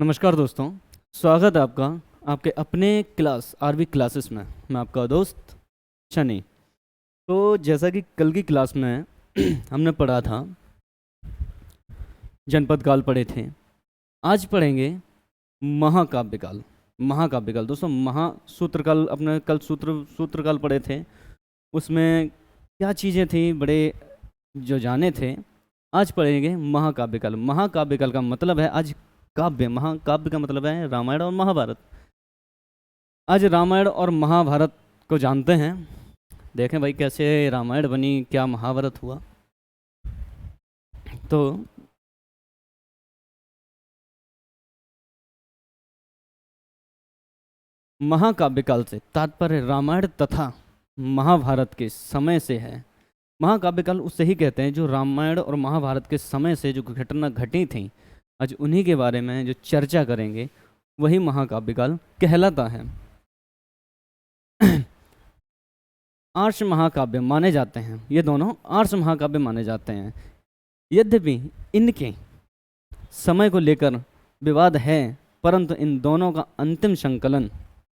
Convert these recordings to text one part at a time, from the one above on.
नमस्कार दोस्तों। स्वागत है आपका आपके अपने क्लास आरवी क्लासेस में। मैं आपका दोस्त शनि। तो जैसा कि कल की क्लास में हमने पढ़ा था, जनपद काल पढ़े थे। आज पढ़ेंगे महाकाव्य काल। महाकाव्य काल दोस्तों, महासूत्रकाल अपने कल सूत्रकाल पढ़े थे। उसमें क्या चीज़ें थी बड़े जो जाने थे। आज पढ़ेंगे महाकाव्य काल। महाकाव्य काल का मतलब है आज काव्य। महाकाव्य का मतलब है रामायण और महाभारत। आज रामायण और महाभारत को जानते हैं। देखें भाई कैसे रामायण बनी, क्या महाभारत हुआ। तो महाकाव्य काल से तात्पर्य रामायण तथा महाभारत के समय से है। महाकाव्य काल उससे ही कहते हैं जो रामायण और महाभारत के समय से जो घटना घटी थी। आज उन्हीं के बारे में जो चर्चा करेंगे वही महाकाव्य काल कहलाता है। आर्ष महाकाव्य माने जाते हैं, ये दोनों आर्ष महाकाव्य माने जाते हैं। यद्यपि इनके समय को लेकर विवाद है, परंतु इन दोनों का अंतिम संकलन,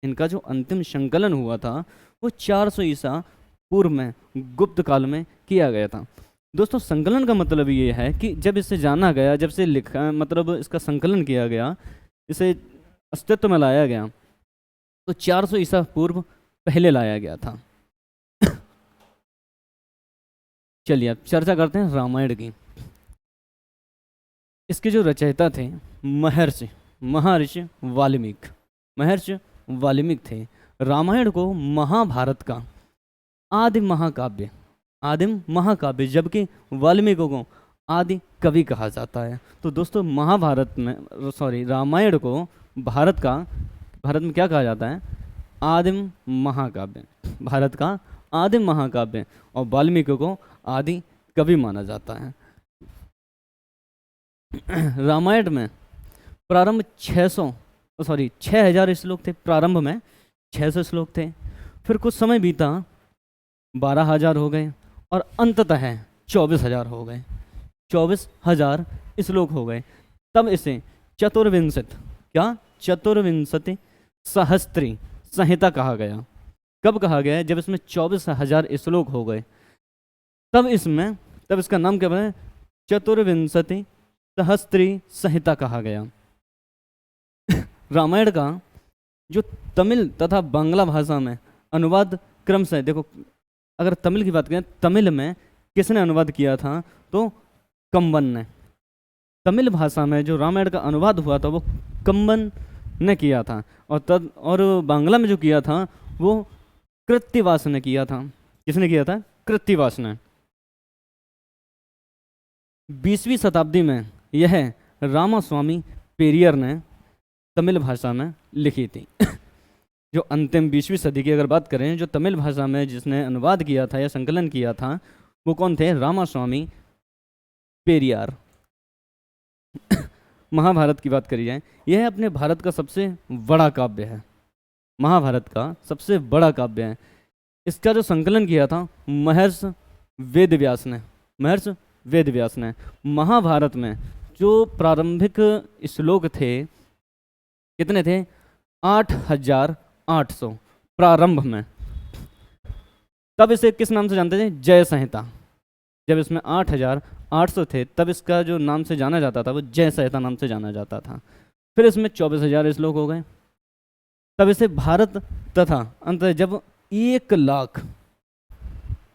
इनका जो अंतिम संकलन हुआ था वो 400 ईसा पूर्व में गुप्त काल में किया गया था। दोस्तों संकलन का मतलब ये है कि जब इसे जाना गया, जब से लिखा मतलब इसका संकलन किया गया, इसे अस्तित्व में लाया गया, तो 400 ईसा पूर्व पहले लाया गया था। चलिए अब चर्चा करते हैं रामायण की। इसके जो रचयिता थे महर्षि वाल्मीकि थे। रामायण को महाभारत का आदिम महाकाव्य जबकि वाल्मीकि को आदि कवि कहा जाता है। तो दोस्तों रामायण को भारत में क्या कहा जाता है? आदिम महाकाव्य, भारत का आदिम महाकाव्य, और वाल्मीकि को आदि कवि माना जाता है। रामायण में प्रारंभ 6000 श्लोक थे। प्रारंभ में 600 श्लोक थे, फिर कुछ समय बीता 12,000 हो गए, और अंततः 24,000 हो गए। 24,000 श्लोक हो गए। तब इसे चतुर्विंशति सहस्त्री संहिता कहा गया। कब कहा गया? जब इसमें 24,000 श्लोक हो गए, तब इसका नाम क्या बना? चतुर्विंशति सहस्त्री संहिता कहा गया। रामायण का जो तमिल तथा बांग्ला भाषा में अनुवाद क्रम से, देखो अगर तमिल की बात करें, तमिल में किसने अनुवाद किया था? तो कंबन ने। तमिल भाषा में जो रामायण का अनुवाद हुआ था वो कंबन ने किया था, और बांग्ला में जो किया था वो कृत्तिवास ने किया था। किसने किया था? कृत्तिवास ने। 20वीं शताब्दी में यह रामास्वामी पेरियर ने तमिल भाषा में लिखी थी। जो अंतिम 20वीं सदी की अगर बात करें, जो तमिल भाषा में जिसने अनुवाद किया था या संकलन किया था वो कौन थे? रामास्वामी पेरियार। महाभारत की बात करी जाए, यह अपने भारत का सबसे बड़ा काव्य है। महाभारत का सबसे बड़ा काव्य है। इसका जो संकलन किया था महर्षि वेदव्यास ने। महाभारत में जो प्रारंभिक श्लोक थे, कितने थे? 8,800 प्रारंभ में। तब इसे किस नाम से जानते थे? जय संहिता। जब इसमें 8,800 थे तब इसका जो नाम से जाना जाता था वो जय संहिता नाम से जाना जाता था। फिर इसमें 24,000 श्लोक हो गए। तब इसे भारत तथा अंत जब 1 लाख,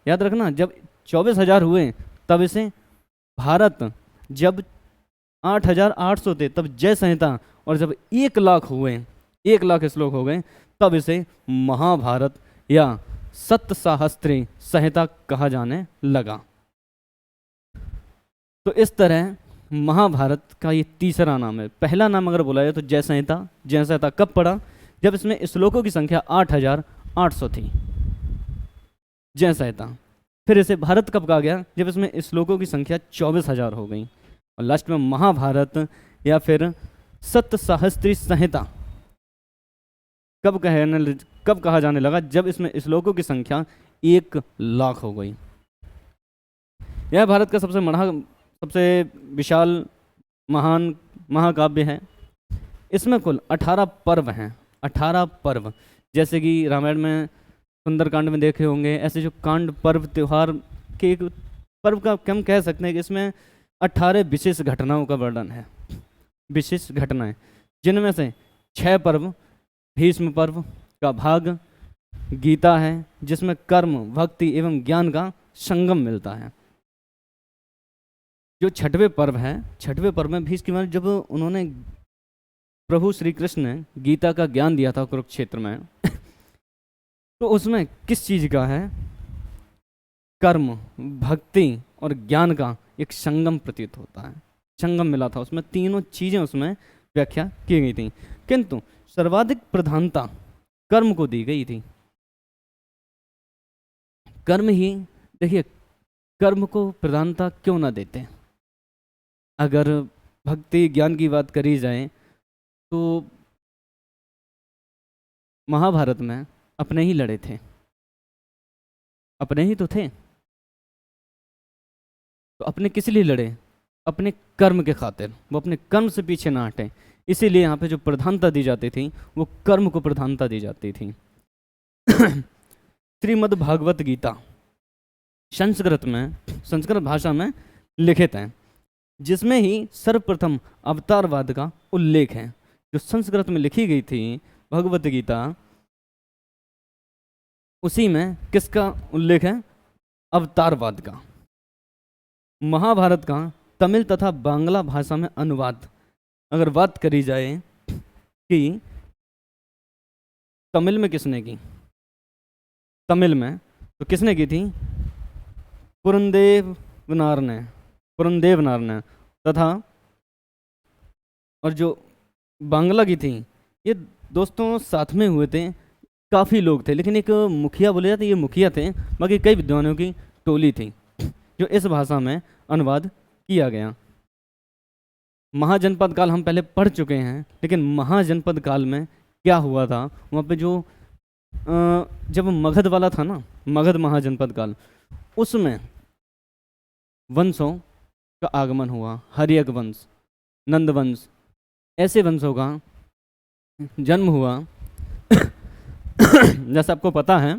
याद रखना, जब 24,000 हुए तब इसे भारत, जब 8,800 थे तब जय संहिता, और जब 1 लाख हुए, 1 लाख श्लोक हो गए, तब इसे महाभारत या सप्तसाहस्त्री संहिता कहा जाने लगा। तो इस तरह महाभारत का ये तीसरा नाम है। पहला नाम अगर बोला जाए तो जय संहिता। जय संहिता कब पड़ा? जब इसमें श्लोकों की संख्या 8,800 थी, जय संहिता। फिर इसे भारत कब कहा गया? जब इसमें श्लोकों की संख्या 24,000 हो गई। और लास्ट में महाभारत या फिर सप्तसाहस्त्री संहिता कब कहा जाने लगा? जब इसमें श्लोकों की संख्या 1 लाख हो गई। यह भारत का सबसे विशाल महान महाकाव्य है। इसमें कुल 18 पर्व हैं, 18 पर्व। जैसे कि रामायण में सुंदरकांड में देखे होंगे, ऐसे जो कांड पर्व त्योहार के एक पर्व का हम कह सकते हैं कि इसमें 18 विशेष घटनाओं का वर्णन है, विशेष घटनाएं, जिनमें से 6 पर्व भीष्म पर्व का भाग गीता है, जिसमें कर्म भक्ति एवं ज्ञान का संगम मिलता है। जो छठवें पर्व है, छठवें पर्व में भीष्म की जब उन्होंने प्रभु श्री कृष्ण ने गीता का ज्ञान दिया था कुरुक्षेत्र में तो उसमें किस चीज का है, कर्म भक्ति और ज्ञान का एक संगम प्रतीत होता है, संगम मिला था उसमें, तीनों चीजें उसमें व्याख्या की गई थी, किंतु सर्वाधिक प्रधानता कर्म को दी गई थी। कर्म ही, देखिए कर्म को प्रधानता क्यों ना देते। अगर भक्ति ज्ञान की बात करी जाए तो महाभारत में अपने ही लड़े थे, अपने ही तो थे, तो अपने किस लिए लड़े, अपने कर्म के खातिर, वो अपने कर्म से पीछे ना हटे, इसीलिए यहाँ पे जो प्रधानता दी जाती थी वो कर्म को प्रधानता दी जाती थी। श्रीमद् भागवत गीता संस्कृत में, संस्कृत भाषा में लिखित है, जिसमें ही सर्वप्रथम अवतारवाद का उल्लेख है। जो संस्कृत में लिखी गई थी भगवत गीता, उसी में किसका उल्लेख है, अवतारवाद का। महाभारत का तमिल तथा बांग्ला भाषा में अनुवाद अगर बात करी जाए कि तमिल में किसने की, तमिल में तो किसने की थी, पुरंदेवनार ने तथा, और जो बांग्ला की थी, ये दोस्तों साथ में हुए थे, काफ़ी लोग थे, लेकिन एक मुखिया बोले जाते, ये मुखिया थे, बाकी कई विद्वानों की टोली थी जो इस भाषा में अनुवाद किया गया। महाजनपद काल हम पहले पढ़ चुके हैं, लेकिन महाजनपद काल में क्या हुआ था, वहाँ पे जो जब मगध वाला था ना, मगध महाजनपद काल, उसमें वंशों का आगमन हुआ, हर्यक वंश, नंद वंश, ऐसे वंशों का जन्म हुआ। जैसे आपको पता है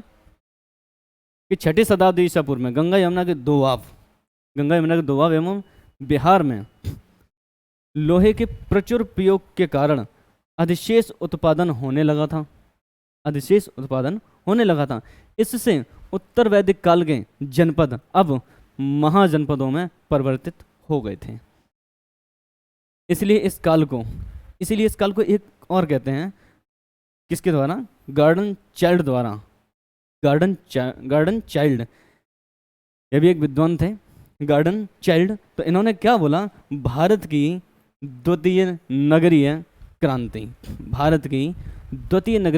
कि 6ठी शताब्दी ईसा पूर्व में गंगा यमुना के दोआब एवं बिहार में लोहे के प्रचुर प्रयोग के कारण अधिशेष उत्पादन होने लगा था। इससे उत्तर वैदिक काल के जनपद अब महाजनपदों में परिवर्तित हो गए थे। इसलिए इस काल को एक और कहते हैं, किसके द्वारा, गार्डन चाइल्ड, ये भी एक विद्वान थे, गार्डन चाइल्ड। तो इन्होंने क्या बोला, भारत की द्वितीय नगरीय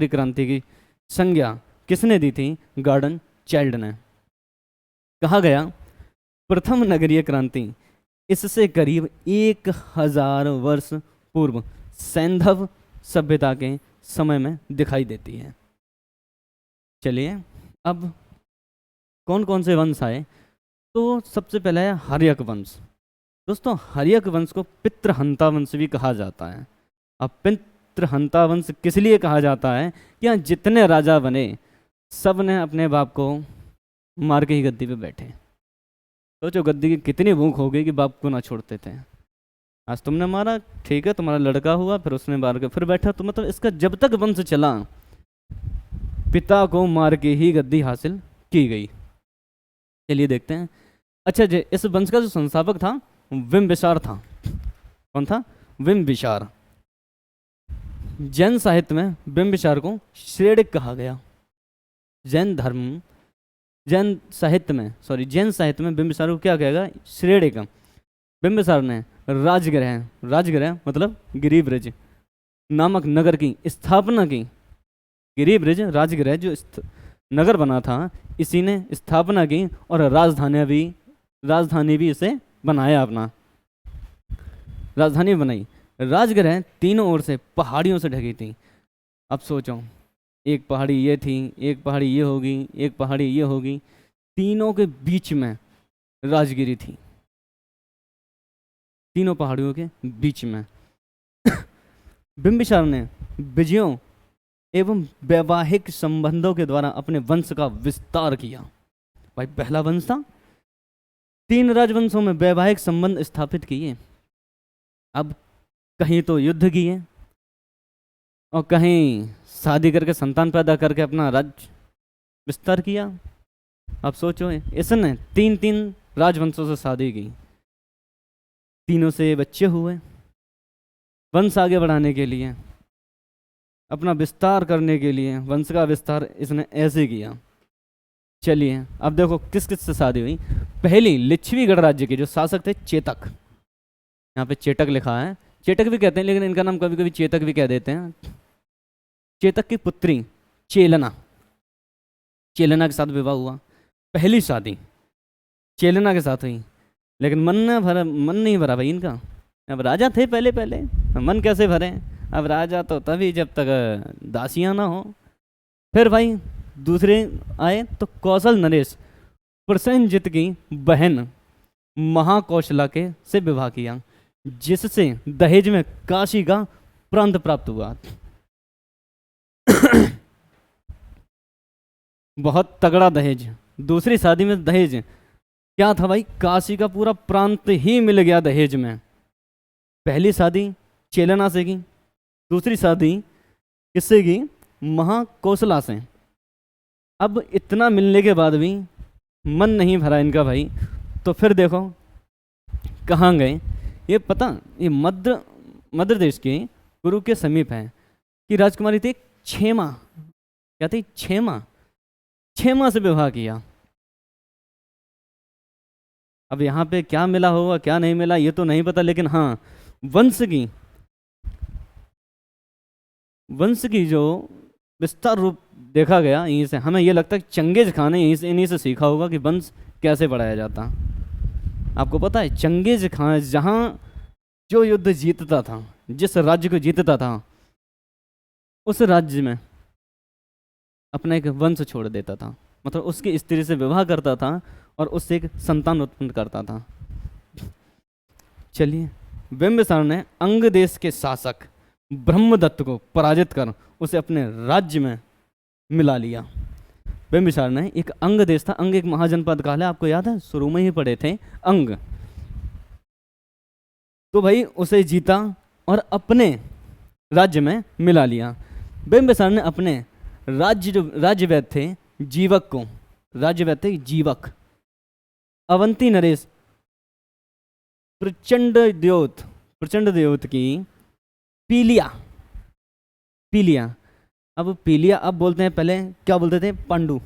क्रांति की संज्ञा किसने दी थी, गार्डन चाइल्ड ने। कहा गया प्रथम नगरीय क्रांति इससे करीब 1000 वर्ष पूर्व सैंधव सभ्यता के समय में दिखाई देती है। चलिए अब कौन कौन से वंश आए, तो सबसे पहला है हर्यक वंश। दोस्तों हर्यक वंश को पितृहंता वंश भी कहा जाता है। अब पितृहंता वंश किस लिए कहा जाता है कि यहाँ जितने राजा बने सब ने अपने बाप को मार के ही गद्दी पे बैठे। सोचो गद्दी की कितनी भूख हो गई कि बाप को ना छोड़ते थे। आज तुमने मारा, ठीक है, तुम्हारा लड़का हुआ, फिर उसने मार के फिर बैठा, तो मतलब इसका जब तक वंश चला पिता को मार के ही गद्दी हासिल की गई। चलिए देखते हैं। अच्छा जी, इस वंश का जो संस्थापक था बिंबिसार था। कौन था, बिंबिसार। जैन साहित्य में बिंबिसार को श्रेणिक कहा गया। जैन साहित्य में बिंबिसार को क्या कहेगा, श्रेणिक। बिंबिसार ने राजगृह मतलब गिरिब्रज नामक नगर की स्थापना की। गिरिब्रज राजगृह जो नगर बना था, इसी ने स्थापना की और राजधानी भी इसे बनाया, अपना राजधानी बनाई। राजगृह तीनों ओर से पहाड़ियों से ढकी थी। अब सोचो, एक पहाड़ी ये थी, एक पहाड़ी ये होगी, एक पहाड़ी ये होगी, तीनों के बीच में राजगिरी थी, तीनों पहाड़ियों के बीच में। बिंबिसार ने विजयों एवं वैवाहिक संबंधों के द्वारा अपने वंश का विस्तार किया। भाई पहला वंश था, 3 राजवंशों में वैवाहिक संबंध स्थापित किए। अब कहीं तो युद्ध किए और कहीं शादी करके संतान पैदा करके अपना राज्य विस्तार किया। अब सोचो, इसने 3 राजवंशों से शादी की, तीनों से बच्चे हुए। वंश आगे बढ़ाने के लिए, अपना विस्तार करने के लिए, वंश का विस्तार इसने ऐसे किया। चलिए अब देखो किस किस से शादी हुई। पहली लिच्छवी गणराज्य के जो शासक थे चेतक, यहाँ पे चेटक लिखा है, चेटक भी कहते हैं लेकिन इनका नाम कभी कभी चेतक भी कह देते हैं। चेतक की पुत्री चेलना, चेलना के साथ विवाह हुआ। पहली शादी चेलना के साथ हुई, लेकिन मन नहीं भरा भाई इनका। अब राजा थे पहले पहले, मन कैसे भरे। अब राजा तो तभी जब तक दासियां ना हो। फिर भाई दूसरे आए तो कौशल नरेश प्रसेनजित की बहन महाकौशला के से विवाह किया, जिससे दहेज में काशी का प्रांत प्राप्त हुआ। बहुत तगड़ा दहेज। दूसरी शादी में दहेज क्या था भाई, काशी का पूरा प्रांत ही मिल गया दहेज में। पहली शादी चेलना से की, दूसरी शादी किससे की, महाकौशला से। अब इतना मिलने के बाद भी मन नहीं भरा इनका भाई, तो फिर देखो कहाँ गए। ये पता, ये मध्य देश के गुरु के समीप है कि राजकुमारी थी क्षेमा, क्या थी, क्षेमा से विवाह किया। अब यहाँ पे क्या मिला होगा क्या नहीं मिला ये तो नहीं पता, लेकिन हाँ वंश की जो विस्तार रूप देखा गया यहीं से। हमें ये लगता है चंगेज खान ने इन्हीं से सीखा होगा कि वंश कैसे बढ़ाया जाता। आपको पता है चंगेज खान जहाँ जो युद्ध जीतता था, जिस राज्य को जीतता था, उस राज्य में अपना एक वंश छोड़ देता था, मतलब उसकी स्त्री से विवाह करता था और उससे एक संतान उत्पन्न करता था। चलिए बिंबिसार ने अंग देश के शासक ब्रह्मदत्त को पराजित कर उसे अपने राज्य में मिला लिया। बिंबिसार ने, एक अंग देश था, अंग एक महाजनपद काल है, आपको याद है शुरू में ही पढ़े थे अंग। तो भाई उसे जीता और अपने राज्य में मिला लिया। बिंबिसार ने अपने राज्यवैद थे जीवक को, राज्यवैद थे जीवक, अवंती नरेश प्रचंड द्योत की पीलिया। अब पीलिया अब बोलते हैं, पहले क्या बोलते थे, पांडु।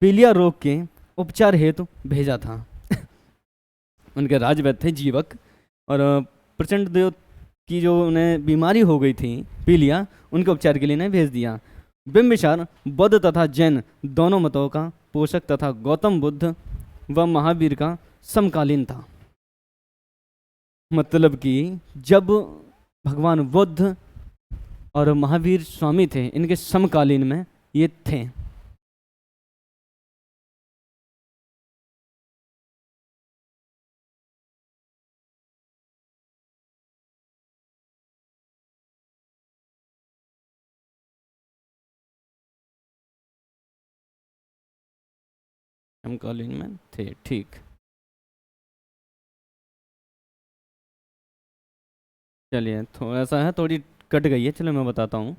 पीलिया रोग के उपचार हेतु भेजा था। उनके राजवैद्य थे जीवक, और प्रचंड द्योत की जो उन्हें बीमारी हो गई थी पीलिया, उनके उपचार के लिए इन्हें भेज दिया। बिंबिसार बौद्ध तथा जैन दोनों मतों का पोषक तथा गौतम बुद्ध व महावीर का समकालीन था। मतलब कि जब भगवान बुद्ध और महावीर स्वामी थे, इनके समकालीन में ये थे। समकालीन में थे, ठीक। चलिए थोड़ा सा है, थोड़ी कट गई है, चलो मैं बताता हूँ।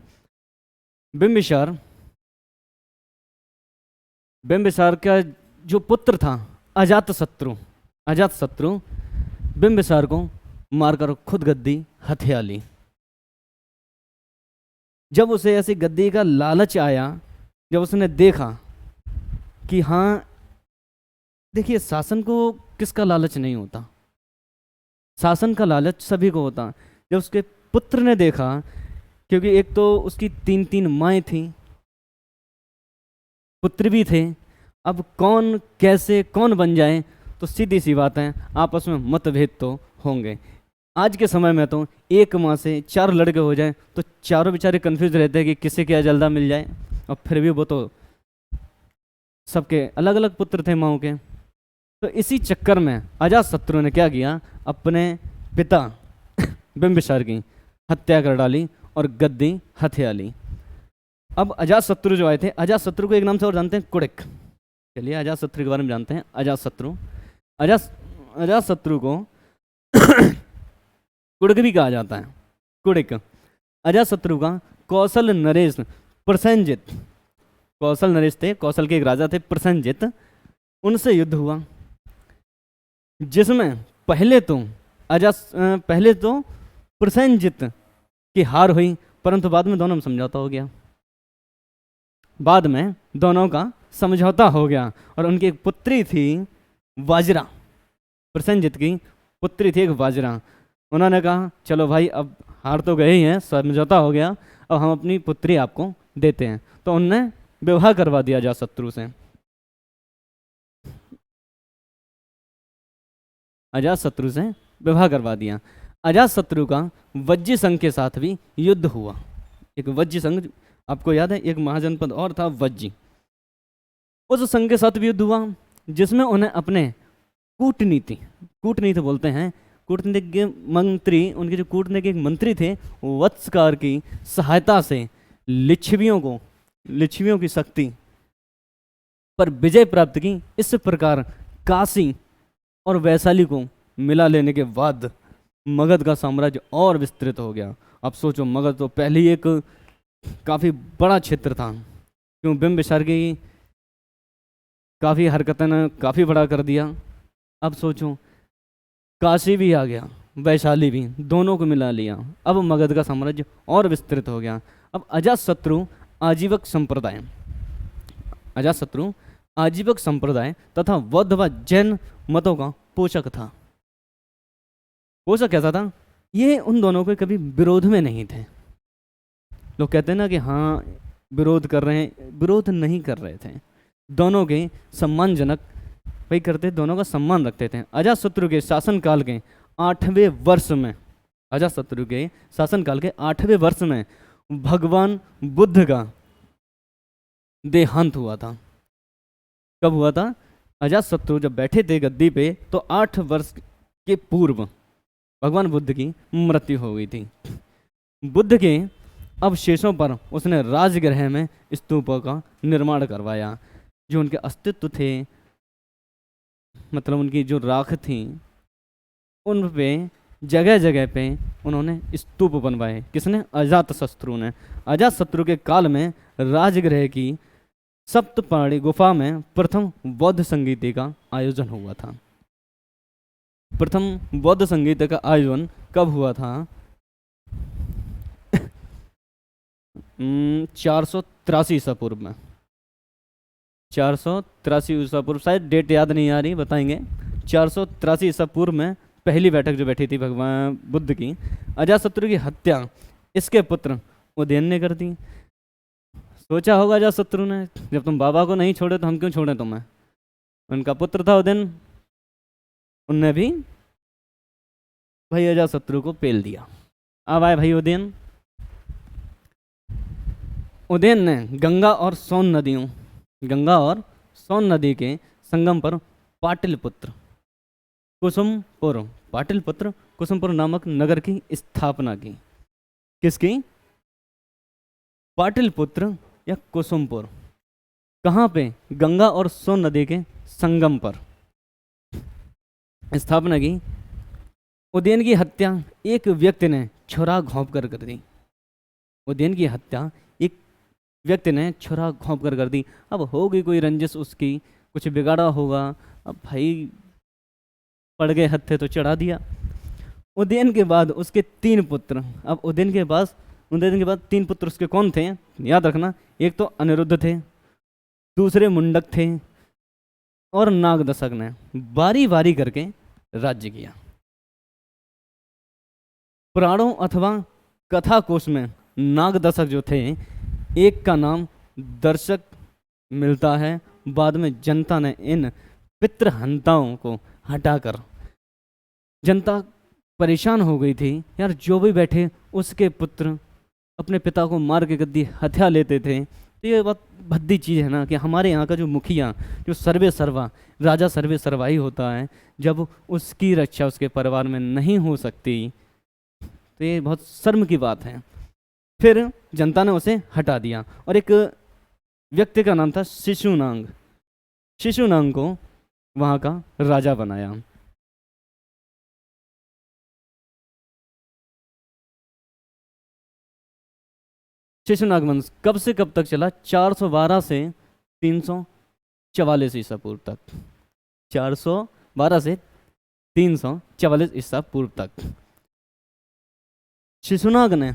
बिंबिसार का जो पुत्र था अजातशत्रु बिंबिसार को मारकर खुद गद्दी हथिया ली। जब उसे ऐसी गद्दी का लालच आया, जब उसने देखा कि हाँ, देखिए शासन को किसका लालच नहीं होता, शासन का लालच सभी को होता। जब उसके पुत्र ने देखा, क्योंकि एक तो उसकी 3 माएँ थीं, पुत्र भी थे, अब कौन कैसे कौन बन जाए, तो सीधी सी बात है आपस में मतभेद तो होंगे। आज के समय में तो एक माँ से 4 लड़के हो जाए तो चारों बेचारे कंफ्यूज रहते हैं कि किसे क्या जल्दा मिल जाए, और फिर भी वो तो सबके अलग अलग पुत्र थे माँओं के। तो इसी चक्कर में अजातशत्रु ने क्या किया, अपने पिता बिंबिसार की हत्या कर डाली और गद्दी हथिया ली। अब अजातशत्रु जो आए थे, अजातशत्रु को एक नाम से और जानते हैं, कुड़िक। चलिए अजातशत्रु के बारे में जानते हैं। अजातशत्रु, अजातशत्रु को कुड़िक भी कहा जाता है, कुड़िक। अजातशत्रु का कौशल नरेश प्रसेनजित, कौशल नरेश थे, कौशल के एक राजा थे प्रसेनजित, उनसे युद्ध हुआ, जिसमें पहले तो प्रसेनजित की हार हुई, परंतु बाद में दोनों में समझौता हो गया। बाद में दोनों का समझौता हो गया और उनकी एक पुत्री थी वाजरा, प्रसेनजित की पुत्री थी एक वाजरा। उन्होंने कहा चलो भाई अब हार तो गए ही हैं, समझौता हो गया, अब हम अपनी पुत्री आपको देते हैं। तो उनने विवाह करवा दिया अजातशत्रु से। अजातशत्रु से विवाह करवा दिया। अजातशत्रु का वज्जी संघ के साथ भी युद्ध हुआ। एक वज्जी संघ, आपको याद है, एक महाजनपद और था वज्जी, उस संघ के साथ भी युद्ध हुआ, जिसमें उन्हें अपने कूटनीति बोलते हैं, कूटनीतिज्ञ मंत्री, उनके जो कूटनीतिज्ञ मंत्री थे वत्सकार की सहायता से लिच्छवियों की शक्ति पर विजय प्राप्त की। इस प्रकार काशी और वैशाली को मिला लेने के बाद मगध का साम्राज्य और विस्तृत हो गया। अब सोचो, मगध तो पहले ही एक काफ़ी बड़ा क्षेत्र था, क्यों बिंबिसार की काफ़ी हरकतों ने काफ़ी बड़ा कर दिया। अब सोचो काशी भी आ गया, वैशाली भी, दोनों को मिला लिया, अब मगध का साम्राज्य और विस्तृत हो गया। अब अजातशत्रु आजीवक संप्रदाय तथा बौद्ध व जैन मतों का पोषक था। पोषक कैसा था? ये उन दोनों के कभी विरोध में नहीं थे। लोग कहते हैं ना कि हाँ विरोध कर रहे हैं, विरोध नहीं कर रहे थे, दोनों के सम्मानजनक वही करते, दोनों का सम्मान रखते थे। अजातशत्रु के शासनकाल के 8वें वर्ष में, अजातशत्रु के शासनकाल के 8वें वर्ष में भगवान बुद्ध का देहांत हुआ था। कब हुआ था? अजातशत्रु जब बैठे थे गद्दी पे तो 8 वर्ष के पूर्व भगवान बुद्ध की मृत्यु हो गई थी। बुद्ध के अवशेषों पर उसने राजगृह में स्तूपों का निर्माण करवाया। जो उनके अस्तित्व थे, मतलब उनकी जो राख थी, उन पे जगह जगह पे उन्होंने स्तूप बनवाए। किसने? अजातशत्रु ने। अजातशत्रु के काल में राजगृह की सप्तपहाड़ी गुफा में प्रथम बौद्ध संगीत का आयोजन हुआ था। प्रथम बौद्ध संगीत का आयोजन कब हुआ था? 483 ईसा पूर्व में। 483 ईसा पूर्व, शायद डेट याद नहीं आ रही, बताएंगे। 483 ईसा पूर्व में पहली बैठक जो बैठी थी भगवान बुद्ध की। अजातशत्रु की हत्या इसके पुत्र उदयन ने कर दी। सोचा होगा अजातशत्रु ने, जब तुम बाबा को नहीं छोड़े तो हम क्यों छोड़े तुम्हें। उनका पुत्र था उदयन, उनने भी भाई अजातशत्रु को पेल दिया। अब आए भाई उदयन। उदयन ने गंगा और सोन नदी के संगम पर कुसुमपुर नामक नगर की स्थापना की। किसकी? पाटलिपुत्र या कुसुमपुर। कहाँ पे? गंगा और सोन नदी के संगम पर स्थापना की। उदयन की हत्या एक व्यक्ति ने छुरा घोंप कर दी। उदयन की हत्या एक व्यक्ति ने छुरा घोंप कर दी। अब होगी कोई रंजिश उसकी, कुछ बिगाड़ा होगा, अब भाई पड़ गए हत्थे तो चढ़ा दिया। उदयन के बाद उसके 3 पुत्र। अब उदयन के बाद 3 पुत्र उसके कौन थे? याद रखना, एक तो अनिरुद्ध थे, दूसरे मुंडक थे और नागदशक ने बारी बारी करके राज्य किया। पुराणों अथवा कथा कोश में नागदशक जो थे, एक का नाम दर्शक मिलता है। बाद में जनता ने इन पितृहंताओं को हटाकर, जनता परेशान हो गई थी यार, जो भी बैठे उसके पुत्र अपने पिता को मार के गद्दी हत्या लेते थे। तो ये बहुत भद्दी चीज़ है ना कि हमारे यहाँ का जो मुखिया, जो सर्वे सर्वा, राजा सर्वे सर्वा ही होता है, जब उसकी रक्षा उसके परिवार में नहीं हो सकती तो ये बहुत शर्म की बात है। फिर जनता ने उसे हटा दिया और एक व्यक्ति का नाम था शिशुनाग, शिशुनाग को वहाँ का राजा बनाया। शिशुनाग वंश कब से कब तक चला? 412 से 344 ईसा पूर्व तक। 412 से 344 ईसा पूर्व तक शिशुनाग ने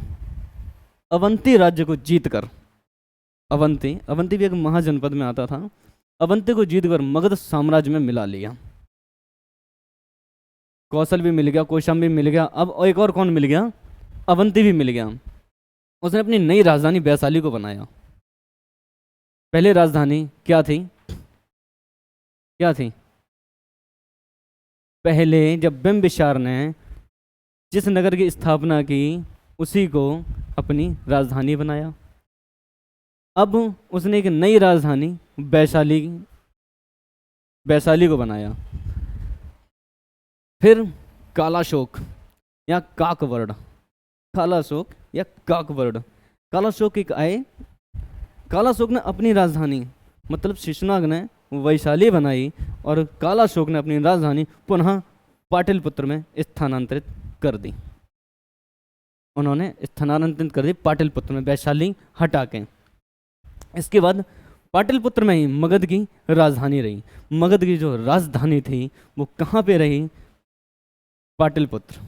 अवंती राज्य को जीतकर, अवंती, अवंती भी एक महाजनपद में आता था, अवंती को जीतकर मगध साम्राज्य में मिला लिया। कौशल भी मिल गया, कोशम भी मिल गया, अब एक और कौन मिल गया? अवंती भी मिल गया। उसने अपनी नई राजधानी वैशाली को बनाया। पहले राजधानी क्या थी? क्या थी? पहले जब बिंबिसार ने जिस नगर की स्थापना की उसी को अपनी राजधानी बनाया। अब उसने एक नई राजधानी वैशाली, वैशाली को बनाया। फिर कालाशोक या काकवर्ण, कालाशोक या काकवर्ण, कालाशोक एक आए। कालाशोक ने अपनी राजधानी, मतलब शिशुनाग ने वैशाली बनाई और कालाशोक ने अपनी राजधानी पुनः पाटलिपुत्र में स्थानांतरित कर दी। उन्होंने स्थानांतरित कर दी पाटलिपुत्र में, वैशाली हटा के। इसके बाद पाटलिपुत्र में ही मगध की राजधानी रही। मगध की जो राजधानी थी वो कहाँ पे रही? पाटलिपुत्र।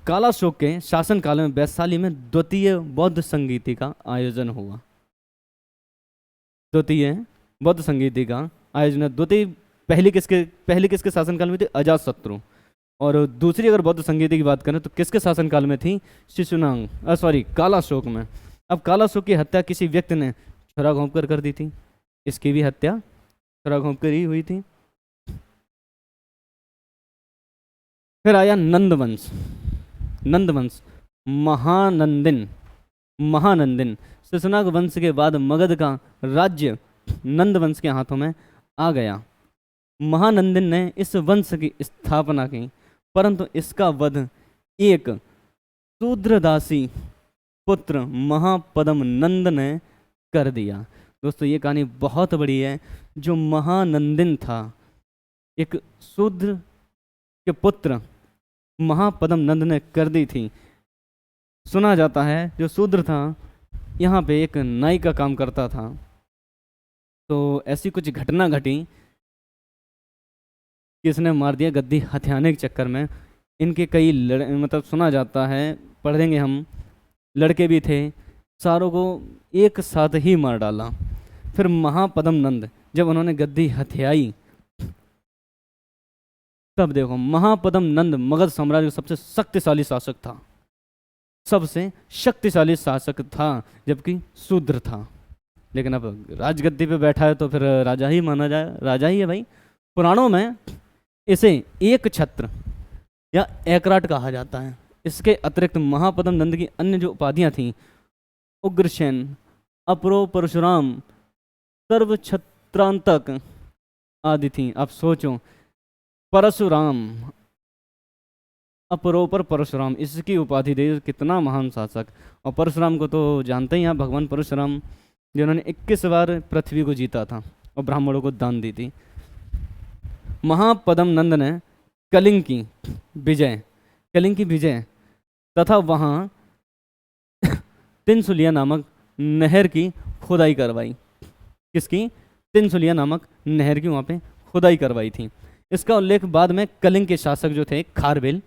कालाशोक के शासनकाल में वैशाली में द्वितीय बौद्ध संगीति का आयोजन हुआ। द्वितीय बौद्ध संगीति का आयोजन, द्वितीय पहली किसके शासनकाल में थी? अजातशत्रु। और दूसरी अगर बौद्ध संगीति की बात करें तो किसके शासनकाल में थी? शिशुनाग, कालाशोक में। अब कालाशोक की हत्या किसी व्यक्ति ने छुरा घोंप कर दी थी। इसकी भी हत्या छुरा घोंप कर ही हुई थी। फिर आया नंदवंश। नंदवंश, महानंदिन, महानंदिन। शिशुनाग वंश के बाद मगध का राज्य नंदवंश के हाथों में आ गया। महानंदिन ने इस वंश की स्थापना की, परंतु इसका वध एक शूद्रदासी पुत्र महापद्म नंद ने कर दिया। दोस्तों ये कहानी बहुत बड़ी है। जो महानंदिन था, एक शूद्र के पुत्र महापद्म नंद ने कर दी थी। सुना जाता है जो शूद्र था यहाँ पे एक नाई का काम करता था। तो ऐसी कुछ घटना घटी, किसने मार दिया गद्दी हथियाने के चक्कर में। इनके कई मतलब सुना जाता है, पढ़ेंगे हम, लड़के भी थे, सारों को एक साथ ही मार डाला। फिर महापद्म नंद जब उन्होंने गद्दी हथियाई, तब देखो महापद्म नंद मगध साम्राज्य का सबसे शक्तिशाली शासक था, सबसे शक्तिशाली शासक था, जबकि शूद्र था। लेकिन अब राजगद्दी पे बैठा है तो फिर राजा ही माना जाए, राजा ही है भाई। पुराणों में इसे एक छत्र या एकराट कहा जाता है। इसके अतिरिक्त महापद्म नंद की अन्य जो उपाधियां थीं, उग्रसेन, अपरो परशुराम, सर्वछत्रांतक आदि थीं। आप सोचो, परशुराम, अपरोपर परशुराम, इसकी उपाधि दे, कितना महान शासक। और परशुराम को तो जानते ही हैं, भगवान परशुराम जिन्होंने 21 बार पृथ्वी को जीता था और ब्राह्मणों को दान दी थी। महापद्म नंद ने कलिंग की विजय तथा वहाँ तिनसुलिया नामक नहर की खुदाई करवाई। किसकी? तिनसुलिया नामक नहर की वहाँ पे खुदाई करवाई थी। इसका उल्लेख बाद में कलिंग के शासक जो थे खारवेल,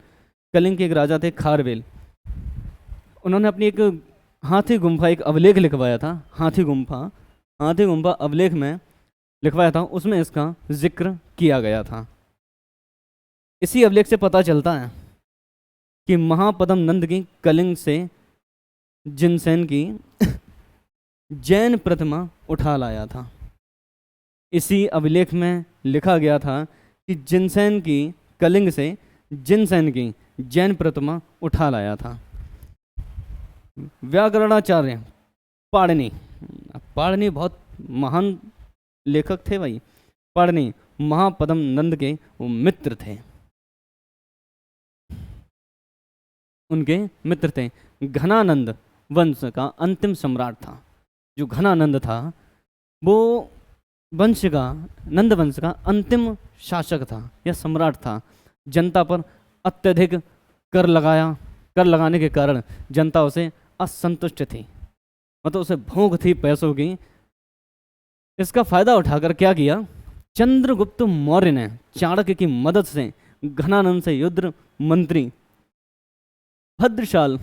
कलिंग के एक राजा थे खारवेल, उन्होंने अपनी एक हाथी गुम्फा, एक अवलेख लिखवाया था। हाथी गुम्फा अवलेख में लिखवाया था, उसमें इसका जिक्र किया गया था। इसी अवलेख से पता चलता है कि महापद्म नंद की कलिंग से जिनसेन की जैन प्रतिमा उठा लाया था। इसी अभिलेख में लिखा गया था कि जिनसेन की कलिंग से जिनसेन की जैन प्रतिमा उठा लाया था। व्याकरणाचार्य पाणिनि बहुत महान लेखक थे भाई। पाणिनि महापद्म नंद के वो मित्र थे। उनके मित्र थे। घनानंद वंश का अंतिम सम्राट था। जो घनानंद था वो वंश का, नंद वंश का अंतिम शासक था या सम्राट था। जनता पर अत्यधिक कर लगाने के कारण जनता उसे असंतुष्ट थी, मतलब उसे भूख थी पैसों की। इसका फायदा उठाकर क्या किया, चंद्रगुप्त मौर्य ने चाणक्य की मदद से घनानंद से युद्ध मंत्री भद्रशाल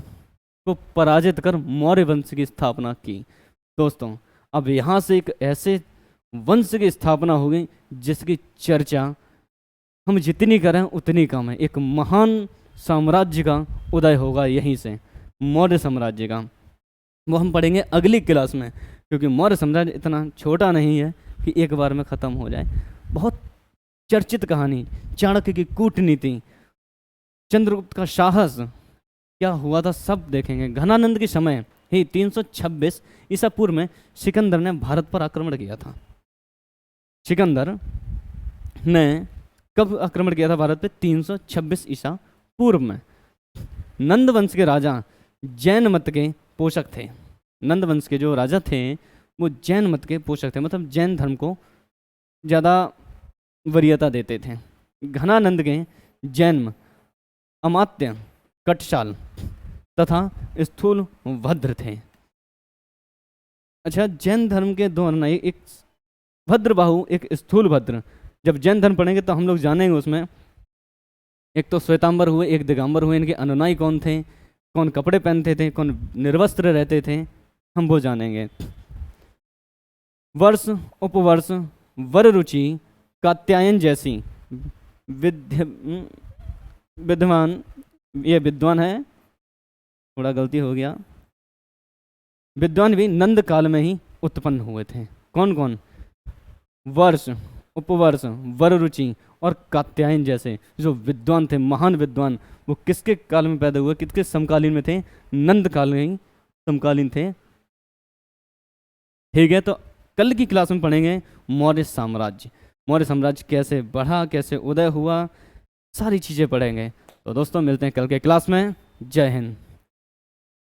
को पराजित कर मौर्य वंश की स्थापना की। दोस्तों अब यहाँ से एक ऐसे वंश की स्थापना हो गई जिसकी चर्चा हम जितनी करें उतनी कम है। एक महान साम्राज्य का उदय होगा यहीं से, मौर्य साम्राज्य का। वो हम पढ़ेंगे अगली क्लास में, क्योंकि मौर्य साम्राज्य इतना छोटा नहीं है कि एक बार में ख़त्म हो जाए। बहुत चर्चित कहानी, चाणक्य की कूटनीति, चंद्रगुप्त का साहस, क्या हुआ था सब देखेंगे। घनानंद के समय ही 326 ईसा पूर्व में सिकंदर ने भारत पर आक्रमण किया था। सिकंदर ने कब आक्रमण किया था भारत पे, 326 ईसा पूर्व में। नंद वंश के राजा जैन मत के पोषक थे। नंद वंश के जो राजा थे वो जैन मत के पोषक थे, मतलब जैन धर्म को ज़्यादा वरीयता देते थे। घनानंद के जन्म अमात्य कटशाल तथा स्थूल भद्र थे। अच्छा, जैन धर्म के दो नहीं, एक भद्रबाहु एक स्थूल भद्र। जब जैन धर्म पढ़ेंगे तो हम लोग जानेंगे उसमें एक तो श्वेतांबर हुए, एक दिगंबर हुए। इनके अनुयायी कौन थे, कौन कपड़े पहनते थे, कौन निर्वस्त्र रहते थे, हम वो जानेंगे। वर्ष उपवर्ष वर रुचि कात्यायन जैसी विद्वान, ये विद्वान है, थोड़ा गलती हो गया, विद्वान भी नंद काल में ही उत्पन्न हुए थे। कौन कौन, वर्ष उपवर्ष वर रुचि और कात्यायन जैसे जो विद्वान थे, महान विद्वान, वो किसके काल में पैदा हुए, किसके समकालीन में थे, नंद काल में ही समकालीन थे। ठीक है, तो कल की क्लास में पढ़ेंगे मौर्य साम्राज्य। मौर्य साम्राज्य कैसे बढ़ा, कैसे उदय हुआ, सारी चीज़ें पढ़ेंगे। तो दोस्तों मिलते हैं कल के क्लास में। जय हिंद।